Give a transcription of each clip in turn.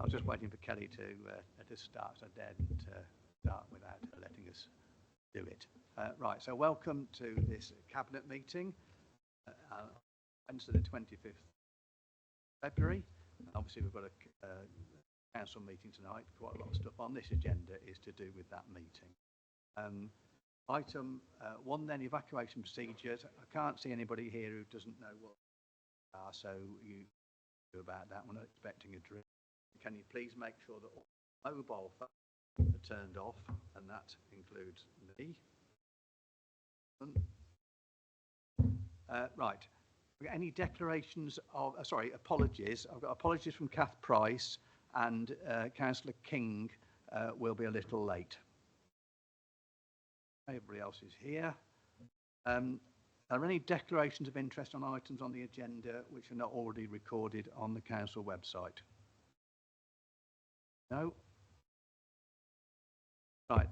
was just waiting for Kelly to start, so I daredn't start without her letting us do it. Right, so welcome to this Cabinet meeting, Wednesday the 25th February. Obviously we've got a council meeting tonight. Quite a lot of stuff on this agenda is to do with that meeting. Item 1 then, evacuation procedures. I can't see anybody here who doesn't know what they are, so you do about that. We're not expecting a drill. Can you please make sure that all mobile phones are turned off, and that includes me. Right. Any declarations of, apologies. I've got apologies from Kath Price, and Councillor King will be a little late. Everybody else is here. Are there any declarations of interest on items on the agenda which are not already recorded on the council website? No? Right.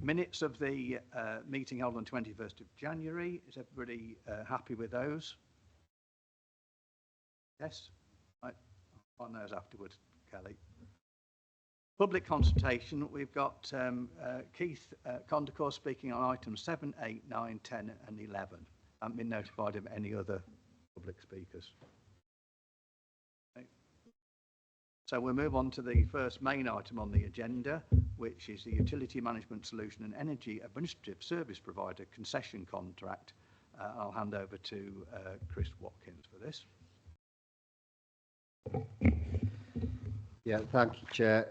Minutes of the meeting held on 21st of January. Is everybody happy with those? Yes? Right. I'll find those afterwards, Kelly. Public consultation. We've got Keith Condacour speaking on items 7, 8, 9, 10 and 11. I haven't been notified of any other public speakers. Okay. So we'll move on to the first main item on the agenda, which is the Utility Management Solution and Energy Administrative Service Provider concession contract. I'll hand over to Chris Watkins for this. Yeah, thank you, Chair.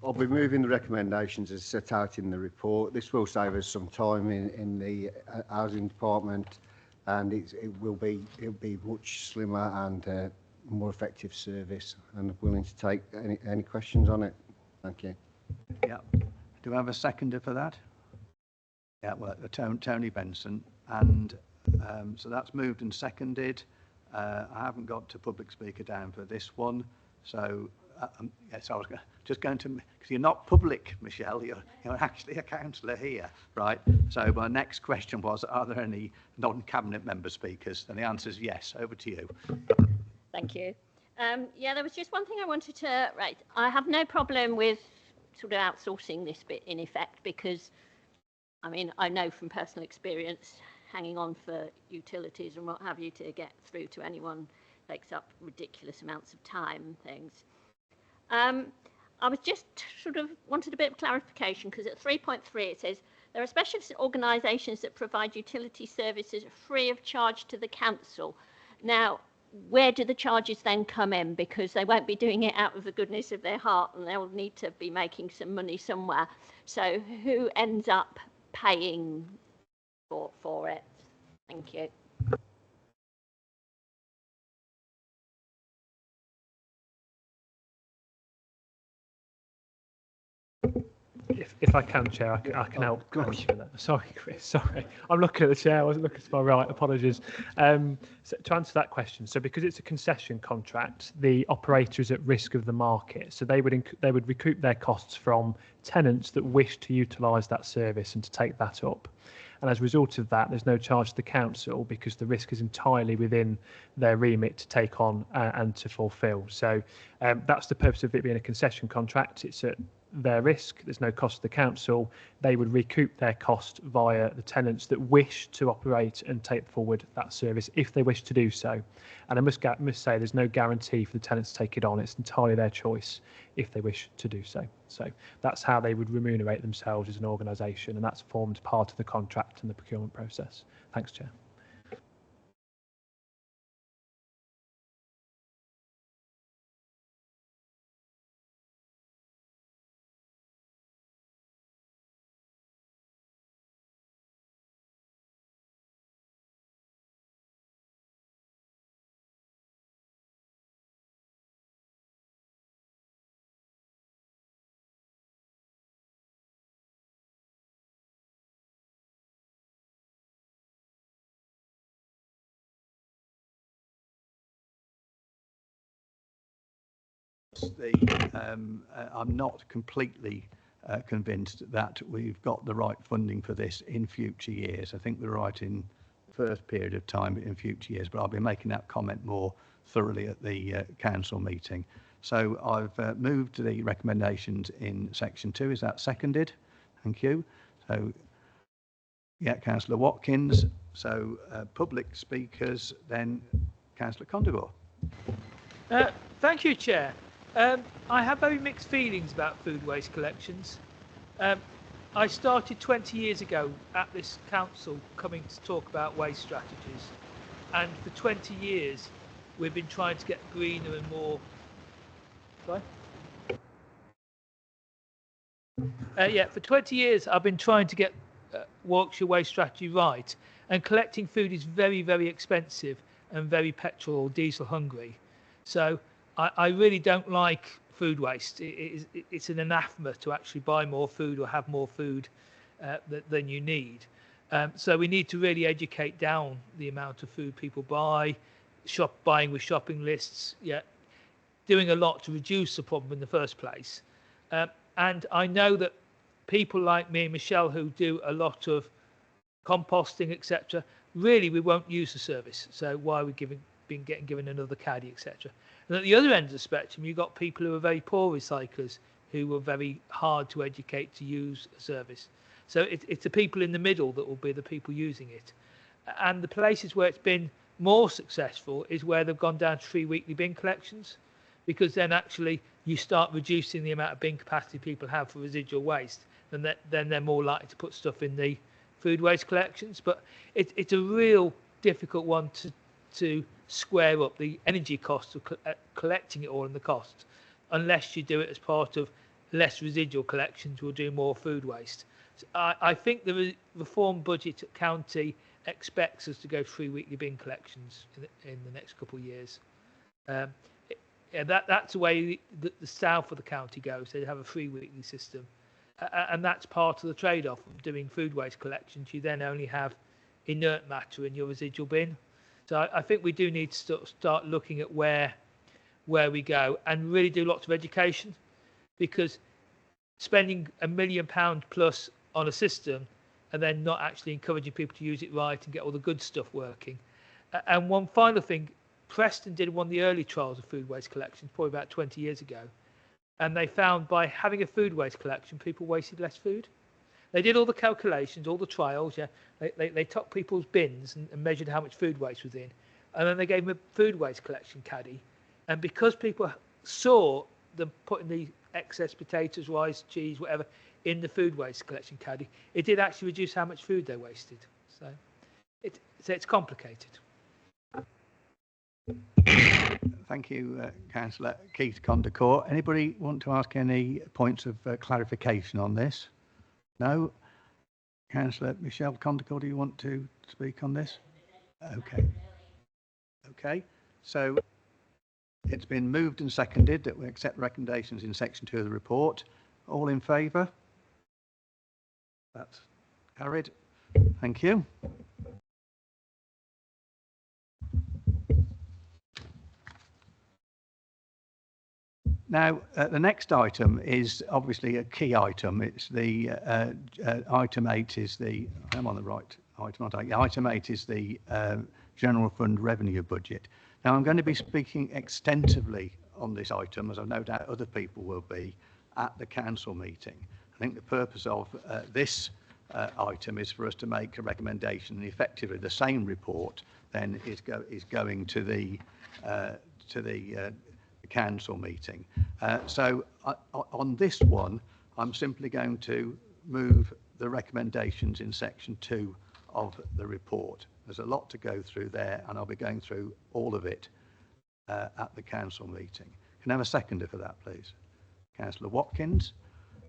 I'll be moving the recommendations as set out in the report. This will save us some time in the housing department, and it'll be much slimmer and more effective service. And I'm willing to take any questions on it. Thank you. Yeah. Do I have a seconder for that? Yeah, well, Tony Benson, and so that's moved and seconded. I haven't got a public speaker down for this one, so yes, I was just going to, because you're not public, Michelle, you're actually a councillor here, right? So my next question was, are there any non-cabinet member speakers? And the answer is yes. Over to you. Thank you. Yeah, there was just one thing I wanted to, right, I have no problem with sort of outsourcing this bit in effect, because, I mean, I know from personal experience, hanging on for utilities and what have you to get through to anyone takes up ridiculous amounts of time and things. I was just sort of wanted a bit of clarification, because at 3.3 it says there are specialist organisations that provide utility services free of charge to the council. Now, where do the charges then come in? Because they won't be doing it out of the goodness of their heart, and they'll need to be making some money somewhere. So who ends up paying for it? Thank you. If I can, Chair, I can help. Sorry, Chris. Sorry, I'm looking at the chair. I wasn't looking to my right. Apologies. So to answer that question, so because it's a concession contract, the operator is at risk of the market. So they would recoup their costs from tenants that wish to utilise that service and to take that up. And as a result of that, there's no charge to the council, because the risk is entirely within their remit to take on and to fulfil. So that's the purpose of it being a concession contract. It's at their risk. There's no cost to the council. They would recoup their cost via the tenants that wish to operate and take forward that service if they wish to do so. And I must say there's no guarantee for the tenants to take it on. It's entirely their choice if they wish to do so. So that's how they would remunerate themselves as an organisation, and that's formed part of the contract and the procurement process. Thanks, Chair. I'm not completely convinced that we've got the right funding for this in future years. I think we're right in first period of time in future years, but I'll be making that comment more thoroughly at the council meeting. So I've moved the recommendations in section 2. Is that seconded? Thank you. So, yeah, Councillor Watkins. So public speakers, then Councillor Condegor. Thank you, Chair. I have very mixed feelings about food waste collections. I started 20 years ago at this council coming to talk about waste strategies, and for 20 years we've been trying to get greener and more. Sorry? For 20 years I've been trying to get Warwickshire waste strategy right, and collecting food is very, very expensive and very petrol or diesel hungry. So I really don't like food waste. It's an anathema to actually buy more food or have more food than you need. So we need to really educate down the amount of food people buy, buying with shopping lists, doing a lot to reduce the problem in the first place. And I know that people like me and Michelle who do a lot of composting, etc., really we won't use the service. So why are we getting given another caddy, etc.? And at the other end of the spectrum, you've got people who are very poor recyclers who are very hard to educate to use a service. So it's the people in the middle that will be the people using it. And the places where it's been more successful is where they've gone down to 3 weekly bin collections, because then actually you start reducing the amount of bin capacity people have for residual waste, and then they're more likely to put stuff in the food waste collections. But it's a real difficult one to square up the energy cost of collecting it all and the cost, unless you do it as part of less residual collections, we'll do more food waste. So I think the reform budget at county expects us to go 3 weekly bin collections in the next couple of years. That's the way the south of the county goes. They have a 3 weekly system, and that's part of the trade-off of doing food waste collections. You then only have inert matter in your residual bin. So I think we do need to start looking at where we go and really do lots of education, because spending £1 million plus on a system and then not actually encouraging people to use it right and get all the good stuff working. And one final thing, Preston did one of the early trials of food waste collections, probably about 20 years ago. And they found by having a food waste collection, people wasted less food. They did all the calculations, all the trials, They took people's bins and measured how much food waste was in. And then they gave them a food waste collection caddy. And because people saw them putting the excess potatoes, rice, cheese, whatever, in the food waste collection caddy, it did actually reduce how much food they wasted. So it's complicated. Thank you, Councillor Keith Condacor. Anybody want to ask any points of clarification on this? No? Councillor Michelle Condacor, do you want to speak on this? Okay. So it's been moved and seconded that we accept recommendations in section 2 of the report. All in favour? That's carried. Thank you. Now, the next item is obviously a key item. It's the item 8 is the, I'm on the right item, aren't I? Item 8 is the General Fund Revenue Budget. Now, I'm going to be speaking extensively on this item, as I no doubt other people will be, at the council meeting. I think the purpose of this item is for us to make a recommendation, and effectively the same report then is going to the council meeting. So on this one, I'm simply going to move the recommendations in section 2 of the report. There's a lot to go through there, and I'll be going through all of it at the council meeting. Can I have a seconder for that, please? Councillor Watkins,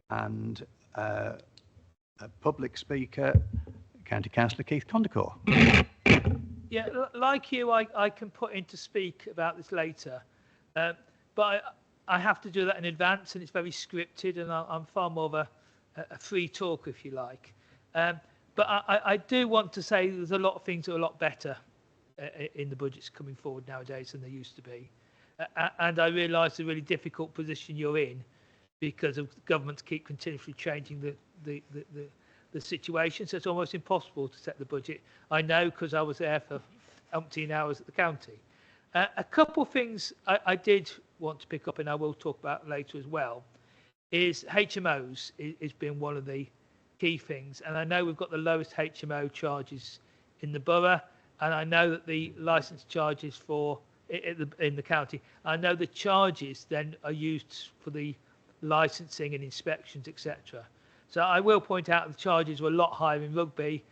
and a public speaker, County Councillor Keith Condacor. Yeah, like you, I can put in to speak about this later. But I have to do that in advance, and it's very scripted, and I'm far more of a free talker, if you like. But I do want to say there's a lot of things that are a lot better in the budgets coming forward nowadays than they used to be. And I realise the really difficult position you're in because of governments keep continuously changing the the situation, so it's almost impossible to set the budget. I know because I was there for umpteen hours at the county. A couple of things I did want to pick up, and I will talk about later as well, is HMOs has been one of the key things. And I know we've got the lowest HMO charges in the borough, and I know that the licence charges for in the county, I know the charges then are used for the licensing and inspections, etc. So I will point out the charges were a lot higher in Rugby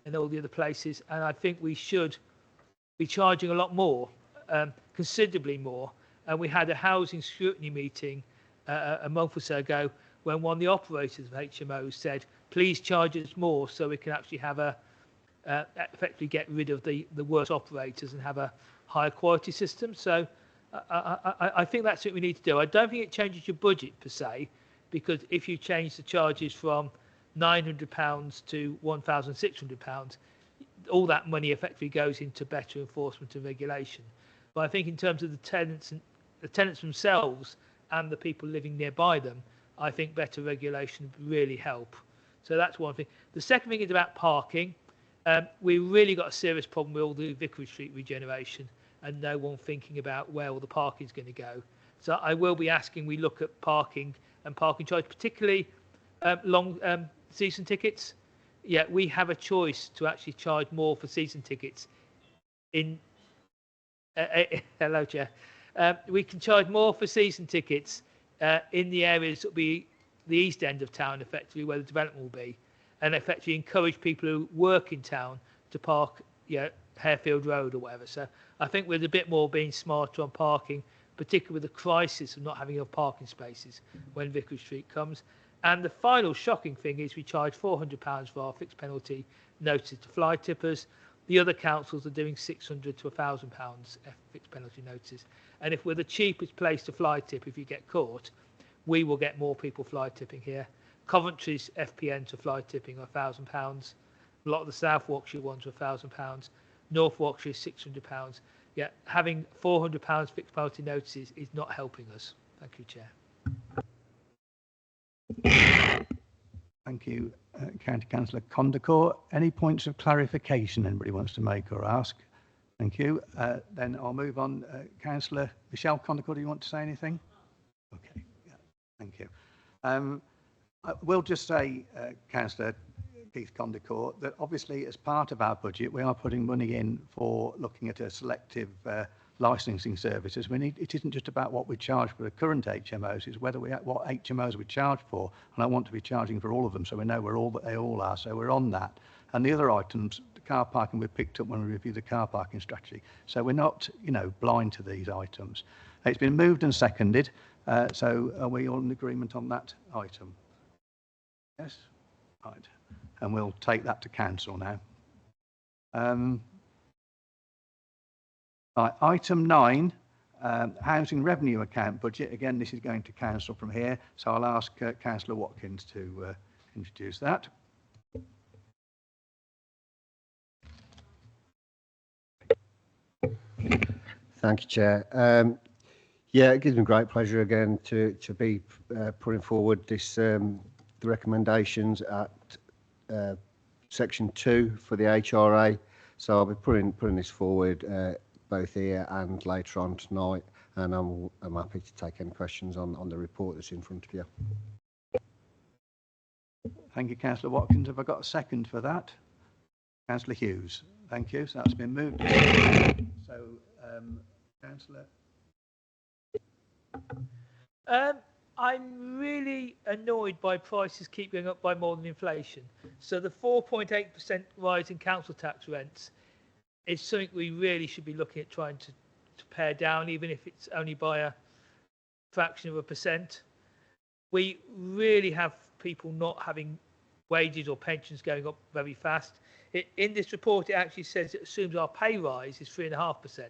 and all the other places, and I think we should be charging a lot more, considerably more. And we had a housing scrutiny meeting a month or so ago when one of the operators of HMOs said, please charge us more so we can actually have effectively get rid of the worst operators and have a higher quality system. So I think that's what we need to do. I don't think it changes your budget per se, because if you change the charges from £900 to £1,600, all that money effectively goes into better enforcement and regulation. But I think in terms of the tenants themselves and the people living nearby them, I think better regulation would really help. So that's one thing. The second thing is about parking. We really got a serious problem with all the Vicarage Street regeneration and no one thinking about where all the parking is going to go. So I will be asking we look at parking and parking charge, particularly long season tickets. Yeah, we have a choice to actually charge more for season tickets. Hello, Chair. We can charge more for season tickets in the areas that will be the east end of town, effectively, where the development will be, and effectively encourage people who work in town to park, Harefield Road or whatever. So I think we're a bit more being smarter on parking, particularly with the crisis of not having enough parking spaces when Vicarage Street comes. And the final shocking thing is we charge £400 for our fixed penalty notice to fly tippers. The other councils are doing £600 to £1,000 fixed penalty notice. And if we're the cheapest place to fly tip, if you get caught, we will get more people fly tipping here. Coventry's FPN to fly tipping are £1,000. A lot of the South Warwickshire ones are £1,000. North Warwickshire is £600. Yeah, having £400 fixed penalty notices is not helping us. Thank you, Chair. Thank you, County Councillor Condacor. Any points of clarification anybody wants to make or ask? Thank you. Then I'll move on. Councillor Michelle Condacor, do you want to say anything? Okay, yeah, thank you. I will just say, Councillor Keith Condacor, that obviously as part of our budget, we are putting money in for looking at a selective licensing services. It isn't just about what we charge for the current HMOs, it's what HMOs we charge for, and I want to be charging for all of them so we know what they all are, so we're on that. And the other items, the car parking, we picked up when we reviewed the car parking strategy, so we're not, blind to these items. It's been moved and seconded, so are we all in agreement on that item? Yes? Right. And we'll take that to council now. Right, item 9, housing revenue account budget. Again, this is going to council from here, so I'll ask Councillor Watkins to introduce that. Thank you, Chair. Yeah, it gives me great pleasure again to be putting forward this the recommendations at section 2 for the HRA. So I'll be putting this forward both here and later on tonight, and I'm happy to take any questions on the report that's in front of you. Thank you, Councillor Watkins. Have I got a second for that? Councillor Hughes. Thank you. So that's been moved. So, Councillor. I'm really annoyed by prices keep going up by more than inflation. So the 4.8% rise in council tax rents is something we really should be looking at trying to pare down, even if it's only by a fraction of a percent. We really have people not having wages or pensions going up very fast. In this report, it actually says it assumes our pay rise is 3.5%.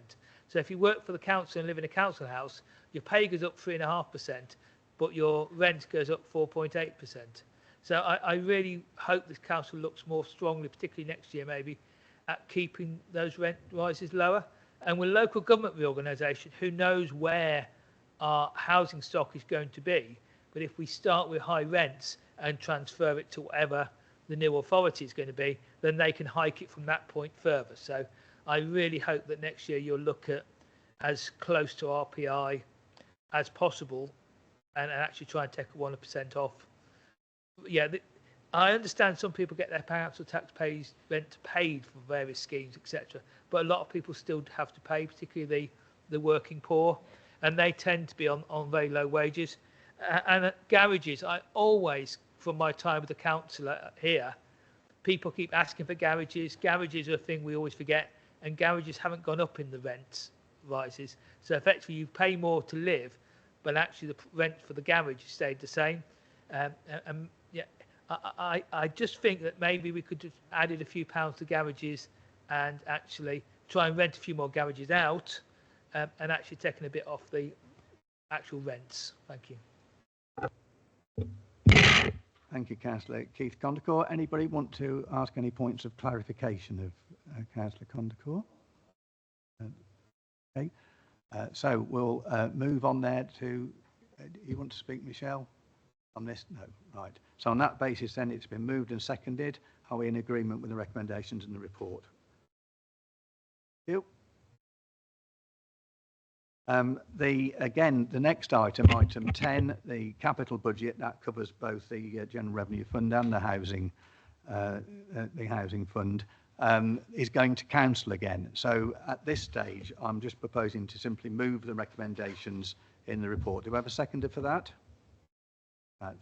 So if you work for the council and live in a council house, your pay goes up 3.5%, but your rent goes up 4.8%. So I really hope this council looks more strongly, particularly next year maybe, at keeping those rent rises lower. And with local government reorganisation, who knows where our housing stock is going to be. But if we start with high rents and transfer it to whatever the new authority is going to be, then they can hike it from that point further. So I really hope that next year you'll look at as close to RPI as possible and actually try and take a 1% off. Yeah, I understand some people get their council tax rent paid for various schemes, etc. But a lot of people still have to pay, particularly the working poor, and they tend to be on very low wages. And at garages, I always, from my time with the councillor here, people keep asking for garages. Garages are a thing we always forget, and garages haven't gone up in the rent rises. So effectively, you pay more to live, but actually the rent for the garage stayed the same. Yeah, I just think that maybe we could have added a few pounds to garages and actually try and rent a few more garages out, and actually taking a bit off the actual rents. Thank you. Thank you, Councillor Keith Condacor. Anybody want to ask any points of clarification of Councillor Condacor? Okay, so we'll move on there to, you want to speak, Michelle, on this? No, right. So on that basis then it's been moved and seconded. Are we in agreement with the recommendations in the report? Thank you. Again, the next item, item 10, the capital budget, that covers both the General Revenue Fund and the housing fund, is going to council again. So at this stage, I'm just proposing to simply move the recommendations in the report. Do we have a seconder for that?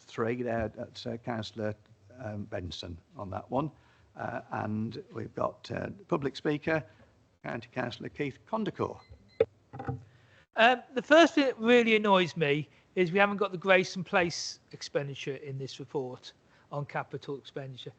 3 there, that's Councillor Benson on that one. And we've got public speaker, County Councillor Keith Condacor. The first thing that really annoys me is we haven't got the Grayson Place expenditure in this report on capital expenditure.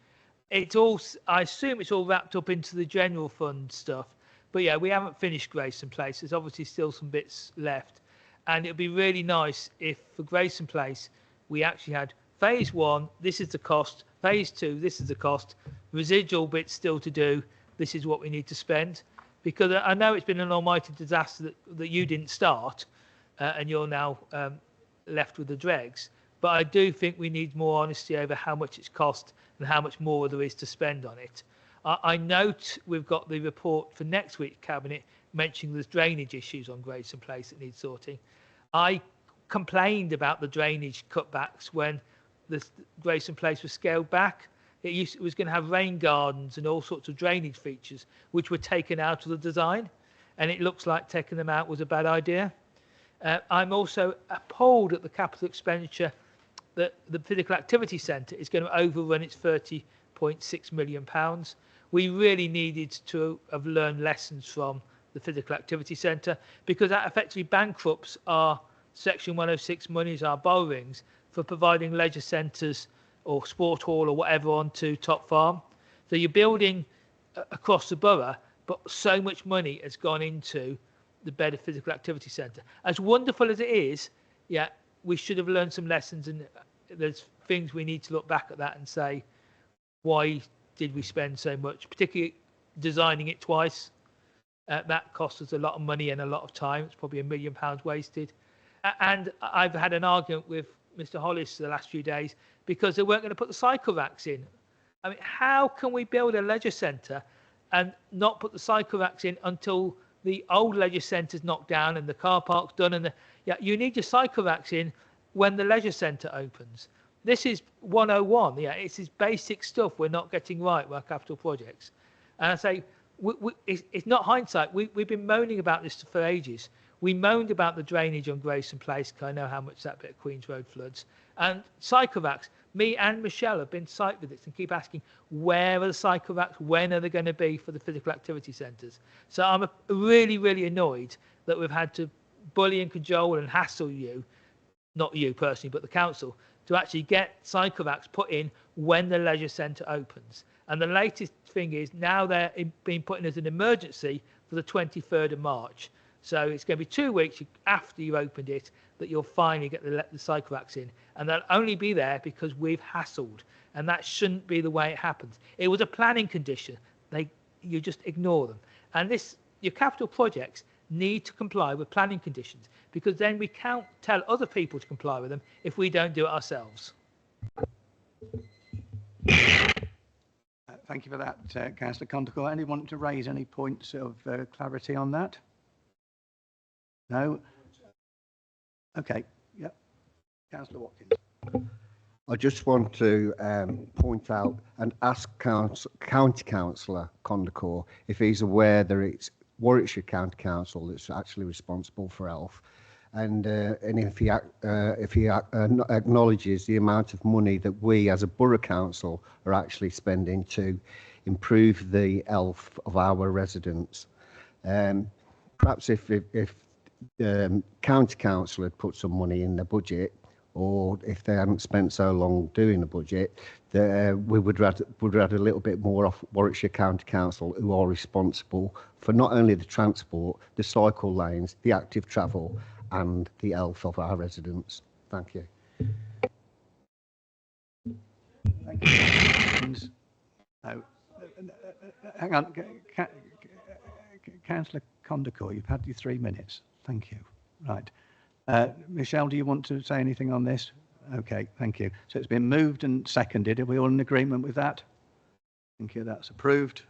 It's all, I assume it's all wrapped up into the general fund stuff, but yeah, we haven't finished Grayson Place. There's obviously still some bits left, and it'd be really nice if for Grayson Place we actually had phase 1, this is the cost, phase 2, this is the cost, residual bits still to do, this is what we need to spend. Because I know it's been an almighty disaster that you didn't start, and you're now left with the dregs. But I do think we need more honesty over how much it's cost and how much more there is to spend on it. I note we've got the report for next week's Cabinet mentioning there's drainage issues on Grayson Place that need sorting. I complained about the drainage cutbacks when the Grayson Place was scaled back. It was going to have rain gardens and all sorts of drainage features, which were taken out of the design, and it looks like taking them out was a bad idea. I'm also appalled at the capital expenditure that the Physical Activity Centre is going to overrun its £30.6 million. We really needed to have learned lessons from the Physical Activity Centre, because that effectively bankrupts our Section 106 monies, our borrowings, for providing leisure centres or sport hall or whatever onto Top Farm. So you're building across the borough, but so much money has gone into the Bedworth Physical Activity Centre. As wonderful as it is, yeah, we should have learned some lessons, and there's things we need to look back at that and say, why did we spend so much, particularly designing it twice? That cost us a lot of money and a lot of time. It's probably £1 million wasted. And I've had an argument with Mr. Hollis the last few days because they weren't going to put the cycle racks in. I mean, how can we build a leisure centre and not put the cycle racks in until the old leisure centre's knocked down and the car park's done? And yeah, you need your cycle racks in when the leisure centre opens. This is 101. Yeah, it's this basic stuff we're not getting right with our capital projects. And I say, it's not hindsight. We've been moaning about this for ages. We moaned about the drainage on Grayson Place, because I know how much that bit of Queen's Road floods. And cycle racks, me and Michelle have been site visits and keep asking, where are the cycle racks? When are they going to be for the physical activity centres? So I'm really, really annoyed that we've had to bully and cajole and hassle you, not you personally, but the council, to actually get cycle racks put in when the leisure centre opens. And the latest thing is now they're being put in as an emergency for the 23rd of March. So it's going to be 2 weeks after you opened it that you'll finally get the cycle racks in. And they'll only be there because we've hassled. And that shouldn't be the way it happens. It was a planning condition. You just ignore them. And your capital projects need to comply with planning conditions, because then we can't tell other people to comply with them if we don't do it ourselves. Thank you for that, Councillor Condacor. Anyone want to raise any points of clarity on that? No? Okay. Yep. Councillor Watkins. I just want to point out and ask County Councillor Condacor if he's aware that it's Warwickshire County Council that's actually responsible for health, and if he acknowledges the amount of money that we as a Borough Council are actually spending to improve the health of our residents. Perhaps if County Council had put some money in the budget, or if they hadn't spent so long doing the budget, we would have a little bit more off Warwickshire County Council, who are responsible for not only the transport, the cycle lanes, the active travel and the health of our residents. Thank you. Thank you. No, hang on. Councillor Condacor, you've had your 3 minutes. Thank you. Right. Michelle, do you want to say anything on this? Okay, thank you. So it's been moved and seconded. Are we all in agreement with that? Thank you, that's approved.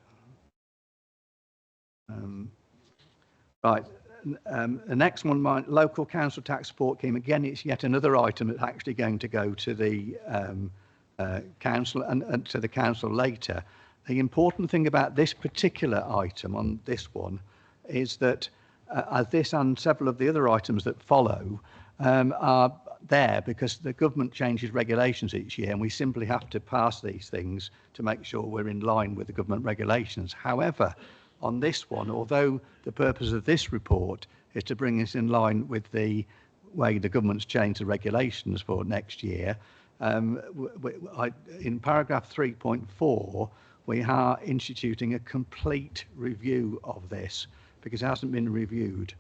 Right, the next one, my local council tax support scheme. Again, it's yet another item that's actually going to go to the council and to the council later. The important thing about this particular item on this one is that as this and several of the other items that follow are there because the government changes regulations each year, and we simply have to pass these things to make sure we're in line with the government regulations. However, on this one, although the purpose of this report is to bring us in line with the way the government's changed the regulations for next year, in paragraph 3.4, we are instituting a complete review of this, because it hasn't been reviewed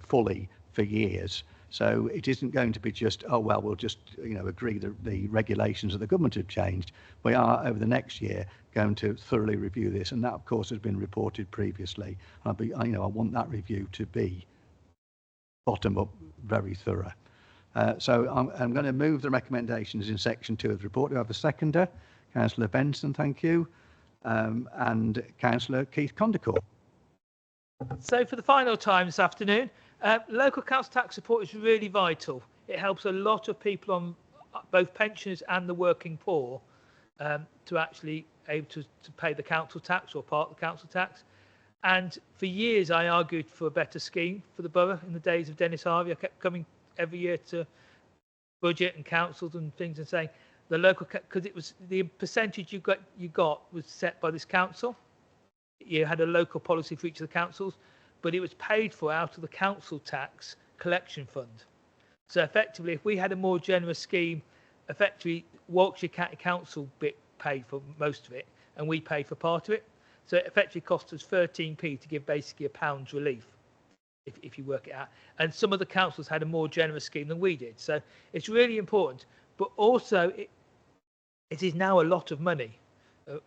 fully for years. So it isn't going to be just, oh, well, we'll just, agree that the regulations of the government have changed. We are, over the next year, going to thoroughly review this. And that, of course, has been reported previously. I want that review to be bottom up, very thorough. So I'm going to move the recommendations in section 2 of the report. Do I have a seconder? Councillor Benson, thank you. And Councillor Keith Condacor. So for the final time this afternoon, local council tax support is really vital. It helps a lot of people on both pensioners and the working poor to actually able to pay the council tax or part of the council tax. And for years I argued for a better scheme for the borough in the days of Dennis Harvey. I kept coming every year to budget and councils and things and saying the local, because it was the percentage you got was set by this council. You had a local policy for each of the councils, but it was paid for out of the council tax collection fund. So effectively, if we had a more generous scheme, effectively Warwickshire County Council paid for most of it, and we paid for part of it. So it effectively cost us 13p to give basically £1 relief, if you work it out. And some of the councils had a more generous scheme than we did. So it's really important. But also, it is now a lot of money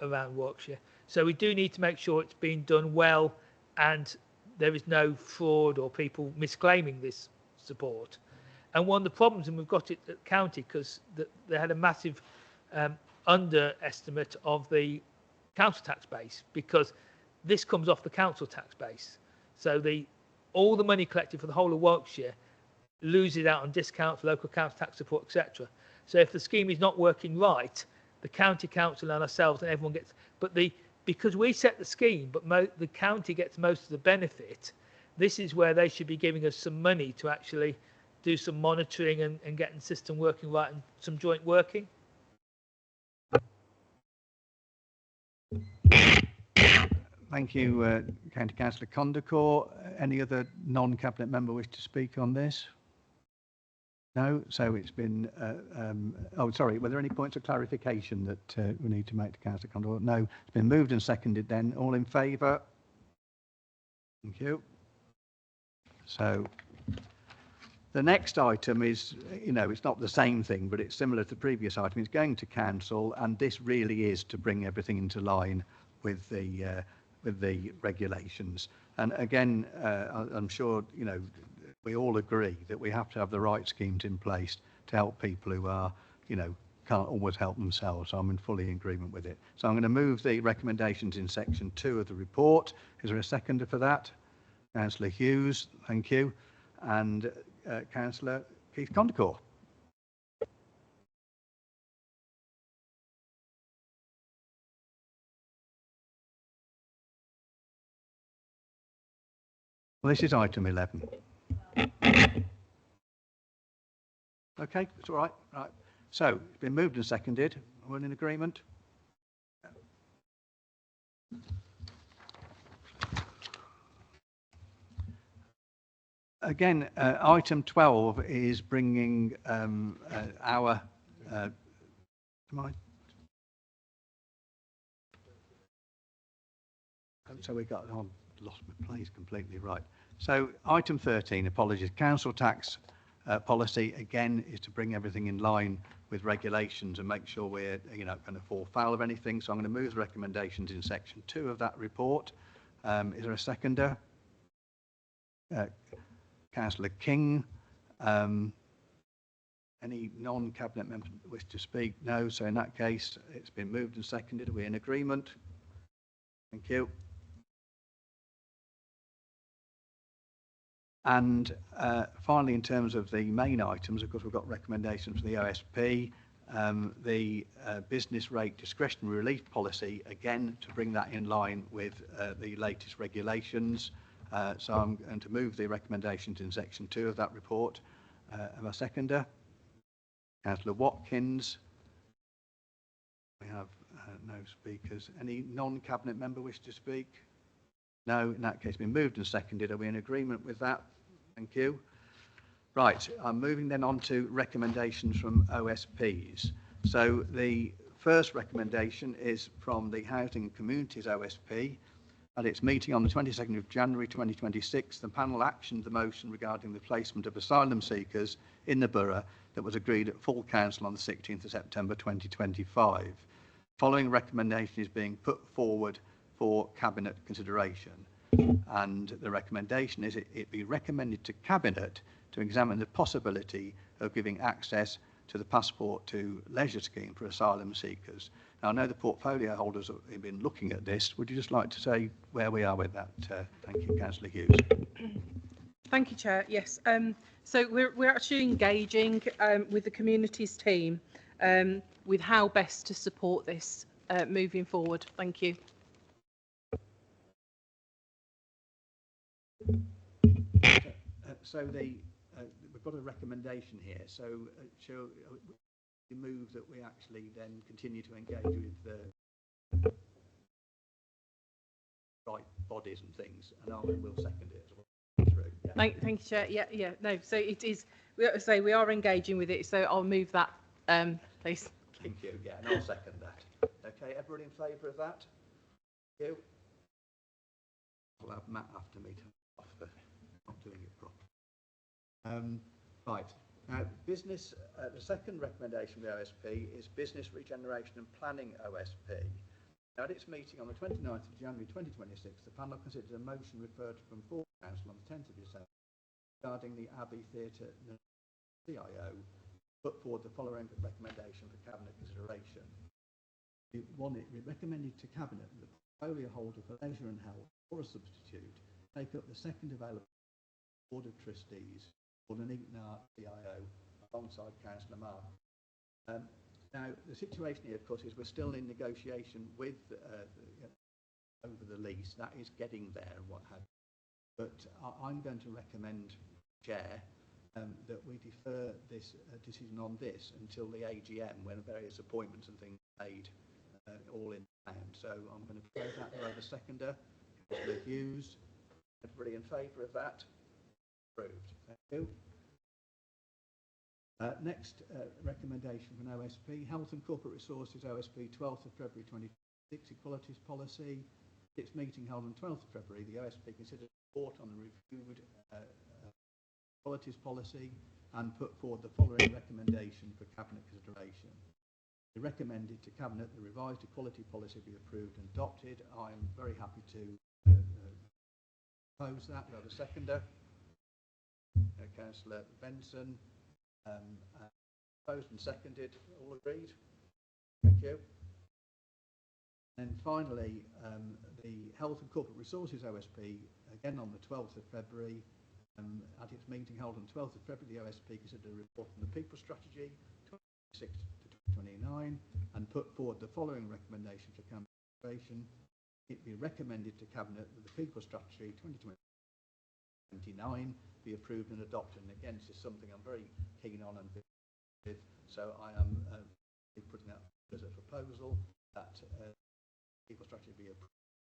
around Warwickshire. So we do need to make sure it's being done well and there is no fraud or people misclaiming this support. And one of the problems, and we've got it at the county, because they had a massive underestimate of the council tax base, because this comes off the council tax base. So all the money collected for the whole of Warwickshire loses out on discounts, local council tax support, etc. So if the scheme is not working right, the county council and ourselves and everyone gets, because we set the scheme, but the county gets most of the benefit, this is where they should be giving us some money to actually do some monitoring and getting the system working right and some joint working. Thank you, County Councillor Condacor. Any other non-cabinet member wish to speak on this? No, so it's been, oh, sorry, were there any points of clarification that we need to make to Councillor Condacor? No, it's been moved and seconded then. All in favour? Thank you. So the next item is, it's not the same thing, but it's similar to the previous item. It's going to council, and this really is to bring everything into line with the regulations. And again, I'm sure, we all agree that we have to have the right schemes in place to help people who are, can't always help themselves, so I'm in fully agreement with it. So I'm going to move the recommendations in section 2 of the report. Is there a seconder for that? Councillor Hughes, thank you. And Councillor Keith Condacor. Well, this is item 11. Okay, it's all right. Right. So it's been moved and seconded. We're in agreement. Again, item 12 is bringing our. So we got. Oh, lost my place completely. Right. So item 13. Apologies. Council tax policy again is to bring everything in line with regulations and make sure we're going to fall foul of anything. So I'm going to move the recommendations in section 2 of that report. Is there a seconder? Councillor King. Any non-cabinet members wish to speak? No. So in that case, it's been moved and seconded. Are we in agreement? Thank you. And finally, in terms of the main items, of course, we've got recommendations from the OSP, the business rate discretionary relief policy, again, to bring that in line with the latest regulations. So I'm going to move the recommendations in section 2 of that report. Am I seconder? Councillor Watkins. We have no speakers. Any non-cabinet member wish to speak? No, in that case, been moved and seconded. Are we in agreement with that? Thank you. Right, I'm moving then on to recommendations from OSPs. So the first recommendation is from the Housing and Communities OSP. At its meeting on the 22nd of January 2026, the panel actioned the motion regarding the placement of asylum seekers in the borough that was agreed at full council on the 16th of September 2025. Following recommendation is being put forward for cabinet consideration, and the recommendation is it be recommended to cabinet to examine the possibility of giving access to the passport to leisure scheme for asylum seekers. Now, I know the portfolio holders have been looking at this. Would you just like to say where we are with that? Thank you, Councillor Hughes. Thank you, Chair. Yes, so we're actually engaging with the communities team with how best to support this moving forward. Thank you. So we've got a recommendation here. So shall we move that we actually then continue to engage with the right bodies and things, and we'll second it as well. Through. Yeah. Thank you, Chair. Yeah. No, so it is. We are engaging with it. So I'll move that, please. Thank you. Yeah, and I'll second that. Okay, everyone in favour of that? Thank you. We'll have Matt after me to offer not doing it properly. Right. Now, business. The second recommendation of the OSP is Business Regeneration and Planning OSP. Now, at its meeting on the 29th of January 2026, the panel considered a motion referred from full council on the 10th of December regarding the Abbey Theatre CIO, put forward the following recommendation for cabinet consideration. It recommended to cabinet that the portfolio holder for leisure and health or a substitute take up the second available board of trustees for the Nuneaton CIO alongside Councillor Mark. Now, the situation here, of course, is we're still in negotiation with over the lease. That is getting there and what have you. But I'm going to recommend, Chair, that we defer this decision on this until the AGM, when various appointments and things are made all in hand. So I'm going to propose that. Do I have a seconder? Councillor Hughes. Everybody in favour of that? Approved. Thank you. Next recommendation from OSP, Health and Corporate Resources OSP, 12th of February 2026, Equalities Policy. Its meeting held on 12th of February, the OSP considered a report on the reviewed Equalities Policy and put forward the following recommendation for Cabinet consideration. It recommended to Cabinet the revised Equality Policy be approved and adopted. I am very happy to propose that. We have a seconder. Councillor Benson. Proposed and seconded, all agreed? Thank you. And finally, the Health and Corporate Resources OSP, again on the 12th of February, at its meeting held on 12th of February, the OSP considered a report on the People Strategy 26 to 29 and put forward the following recommendation for consideration. It be recommended to Cabinet that the People Strategy 2029 be approved and adopted. And again, this is something I'm very keen on and with, so I am putting that as a proposal that People Strategy be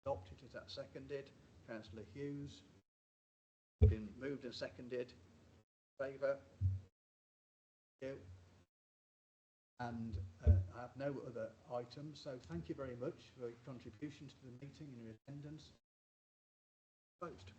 adopted. Is that seconded? Councillor Hughes. Been moved and seconded. Favour? Thank you. And I have no other items, so thank you very much for your contributions to the meeting and your attendance. Opposed?